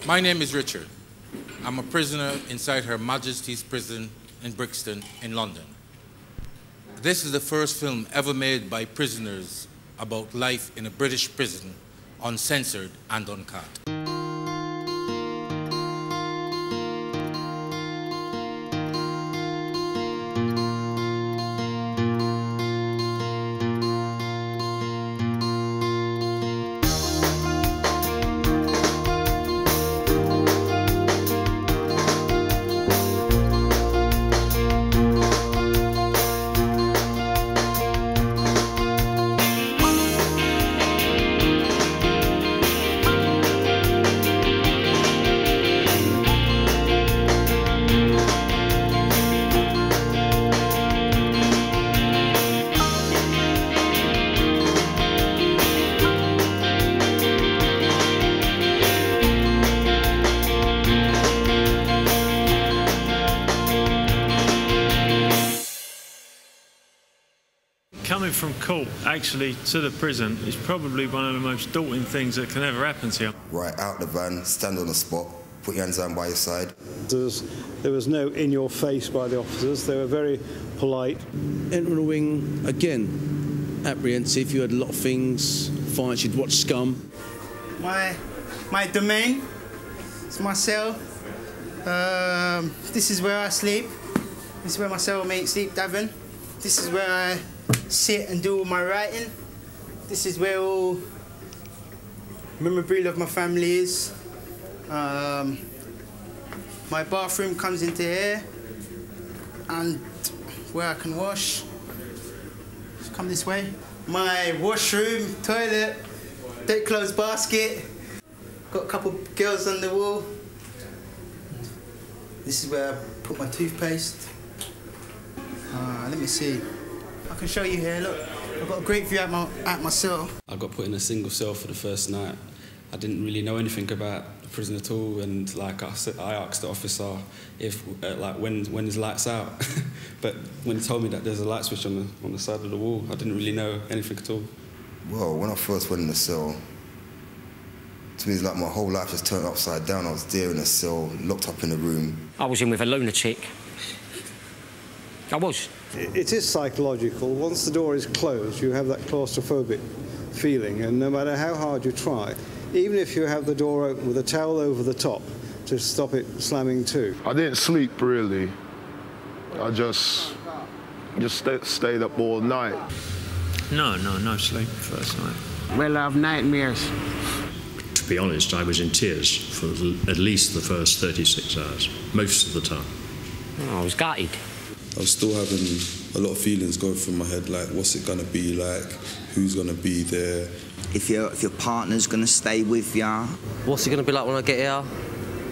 My name is Richard. I'm a prisoner inside Her Majesty's Prison in Brixton in London. This is the first film ever made by prisoners about life in a British prison, uncensored and uncut. Coming from court, actually, to the prison is probably one of the most daunting things that can ever happen to you. Right out the van, stand on the spot, put your hands down by your side. There was no in your face by the officers. They were very polite. Entering the wing, again, apprehensive. You had a lot of things, fights, you'd watch Scum. My domain, it's my cell. This is where I sleep. This is where my cellmates sleep, Davin. This is where I sit and do all my writing. This is where all memorabilia of my family is. My bathroom comes into here, and where I can wash. Just come this way. My washroom, toilet, dirty clothes basket. Got a couple of girls on the wall. This is where I put my toothpaste. Let me see. I can show you here, look. I've got a great view at my cell. I got put in a single cell for the first night. I didn't really know anything about the prison at all, and like I asked the officer if when his lights out. But when he told me that there's a light switch on the side of the wall, I didn't really know anything at all. Well, when I first went in the cell, to me it's like my whole life just turned upside down. I was there in a cell, locked up in a room. I was in with a lunatic. I was. It is psychological. Once the door is closed, you have that claustrophobic feeling, and no matter how hard you try, even if you have the door open with a towel over the top to stop it slamming to. I didn't sleep, really. I just stayed up all night. No sleep first night. Well, I have nightmares. To be honest, I was in tears for at least the first 36 hours, most of the time. I was gutted. I was still having a lot of feelings going through my head, like what's it going to be like, who's going to be there. If your partner's going to stay with you. What's it going to be like when I get here?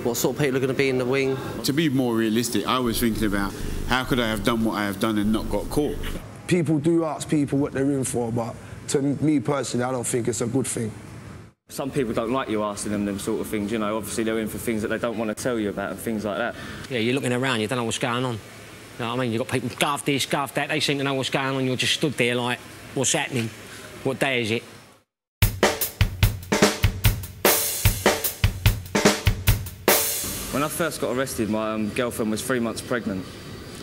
What sort of people are going to be in the wing? To be more realistic, I was thinking about how could I have done what I have done and not got caught. People do ask people what they're in for, but to me personally, I don't think it's a good thing. Some people don't like you asking them sort of things, you know, obviously they're in for things that they don't want to tell you about and things like that. Yeah, you're looking around, you don't know what's going on. You know what I mean? You've got people, scarf this, scarf that, they seem to know what's going on, you're just stood there like, what's happening? What day is it? When I first got arrested, my girlfriend was 3 months pregnant,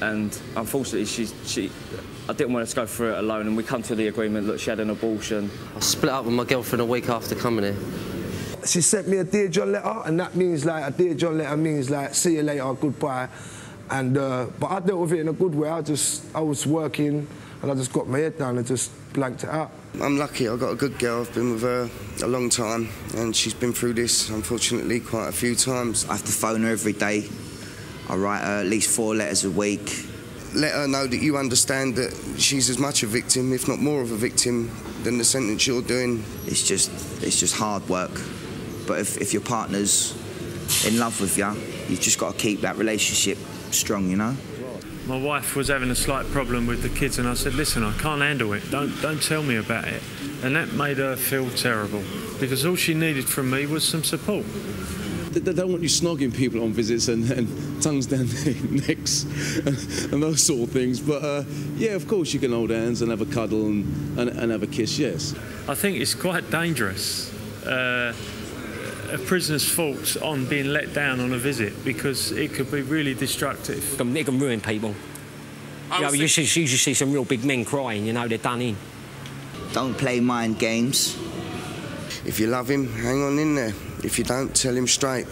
and unfortunately I didn't want us to go through it alone, and we come to the agreement that she had an abortion. I split up with my girlfriend a week after coming here. She sent me a Dear John letter, and that means like, a Dear John letter means like, see you later, goodbye. And, but I dealt with it in a good way. I was working, and I just got my head down and just blanked it out. I'm lucky, I've got a good girl. I've been with her a long time, and she's been through this, unfortunately, quite a few times. I have to phone her every day. I write her at least 4 letters a week. Let her know that you understand that she's as much a victim, if not more of a victim, than the sentence you're doing. It's just hard work. But if your partner's in love with you, you've just got to keep that relationship strong, you know? My wife was having a slight problem with the kids, and I said, listen, I can't handle it, don't tell me about it. And that made her feel terrible, because all she needed from me was some support. They don't want you snogging people on visits and tongues down their necks and those sort of things. But, yeah, of course you can hold hands and have a cuddle and have a kiss, yes. I think it's quite dangerous. a prisoner's thoughts on being let down on a visit, because it could be really destructive. It can ruin people. You know, you usually see some real big men crying, you know, they're done in. Don't play mind games. If you love him, hang on in there. If you don't, tell him straight.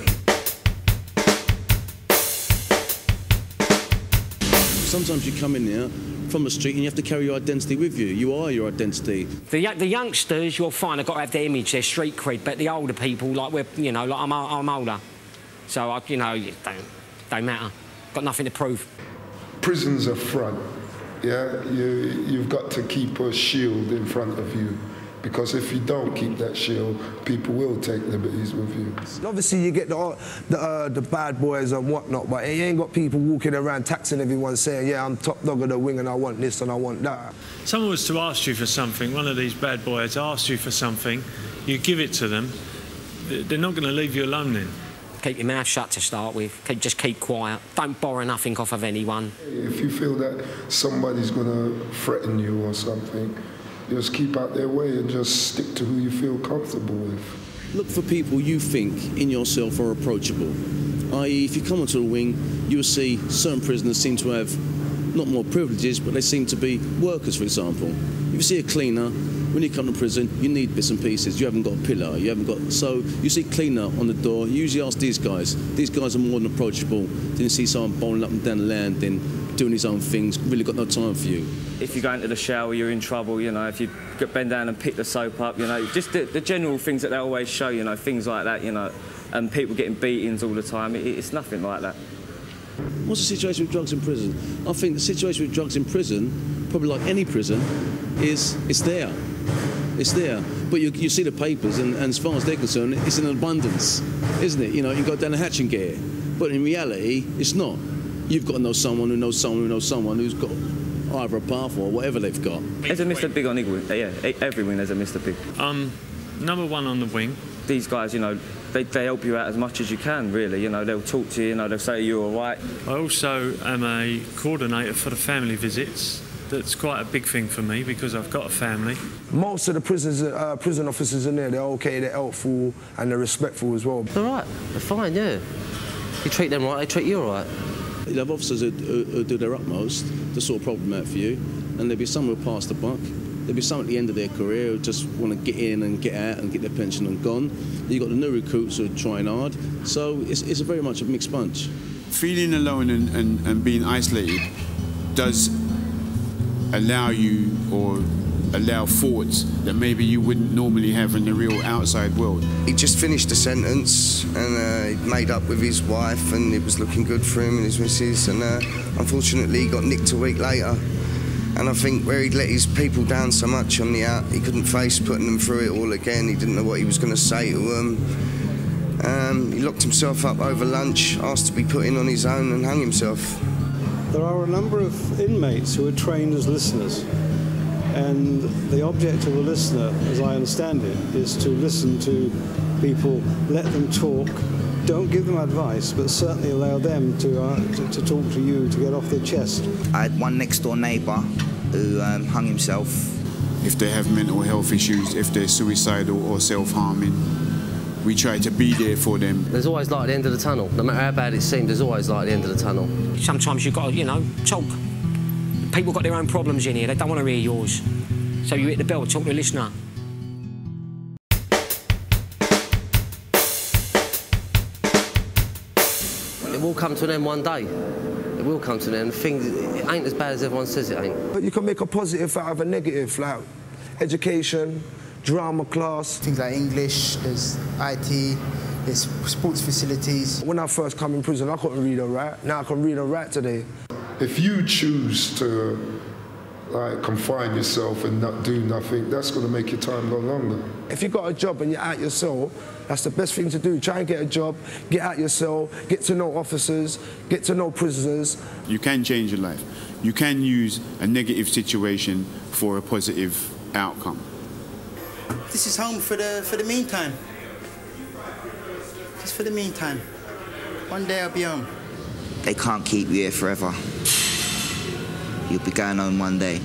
Sometimes you come in there from the street and you have to carry your identity with you. You are your identity. The youngsters, you'll find, have got to have their image, their street cred, but the older people, like we're, you know, like I'm older, so you know, it don't matter. Got nothing to prove. Prison's a front. Yeah, you've got to keep a shield in front of you, because if you don't keep that shield, people will take liberties with you. Obviously, you get the bad boys and whatnot, but you ain't got people walking around taxing everyone saying, yeah, I'm top dog of the wing and I want this and I want that. Someone was to ask you for something, one of these bad boys asks you for something, you give it to them, they're not going to leave you alone then. Keep your mouth shut to start with. Just keep quiet. Don't borrow nothing off of anyone. If you feel that somebody's going to threaten you or something, just keep out their way and just stick to who you feel comfortable with. Look for people you think in yourself are approachable. I.e., if you come onto a wing, you'll see certain prisoners seem to have not more privileges, but they seem to be workers, for example. If you see a cleaner, when you come to prison, you need bits and pieces. You haven't got a pillar, you haven't got... So you see cleaner on the door, you usually ask these guys. These guys are more than approachable. Then you see someone bowling up and down the land, then doing his own things, really got no time for you. If you go into the shower, you're in trouble, you know, if you bend down and pick the soap up, you know, just the general things that they always show, you know, things like that, you know, and people getting beatings all the time, it's nothing like that. What's the situation with drugs in prison? I think the situation with drugs in prison, probably like any prison, is it's there. It's there. But you see the papers, and as far as they're concerned, it's in abundance, isn't it? You know, you go down the hatch and get it. But in reality, it's not. You've got to know someone who knows someone who knows someone who's got either a path or whatever they've got. There's a Mr. Big on yeah, every wing there's a Mr. Big. Number one on the wing. These guys, you know, they help you out as much as you can, really. You know, they'll talk to you, you know, they'll say you're all right. I also am a coordinator for the family visits. That's quite a big thing for me because I've got a family. Most of the prison officers in there, they're okay, they're helpful and they're respectful as well. They're all right, they're fine, yeah. You treat them right, they treat you all right. You have officers who do their utmost to sort a problem out for you, and there'll be some who pass the buck. There'll be some at the end of their career who just want to get in and get out and get their pension and gone. You've got the new recruits who are trying hard, so it's very much a mixed bunch. Feeling alone and being isolated does allow you or allow thoughts that maybe you wouldn't normally have in the real outside world. He just finished a sentence and he made up with his wife and it was looking good for him and his missus, and unfortunately he got nicked a week later. And I think where he'd let his people down so much on the out, he couldn't face putting them through it all again. He didn't know what he was going to say to them. He locked himself up over lunch, asked to be put in on his own and hung himself. There are a number of inmates who are trained as listeners, and the object of a listener, as I understand it, is to listen to people, let them talk, don't give them advice, but certainly allow them to talk to you, to get off their chest. I had one next door neighbour who hung himself. If they have mental health issues, if they're suicidal or self-harming, we try to be there for them. There's always light at the end of the tunnel. No matter how bad it seems, there's always light at the end of the tunnel. Sometimes you've got to, you know, talk. People got their own problems in here. They don't want to hear yours. So you hit the bell, talk to a listener. It will come to an end one day. It will come to an end. Things, it ain't as bad as everyone says it ain't. But you can make a positive out of a negative, like education, drama class. Things like English, there's IT, there's sports facilities. When I first come in prison, I couldn't read or write. Now I can read and write today. If you choose to confine yourself and not do nothing, that's going to make your time go longer. If you've got a job and you're out your cell, that's the best thing to do. Try and get a job, get out your cell, get to know officers, get to know prisoners. You can change your life. You can use a negative situation for a positive outcome. This is home for the meantime. Just for the meantime. One day I'll be home. They can't keep you here forever. You'll be going home one day.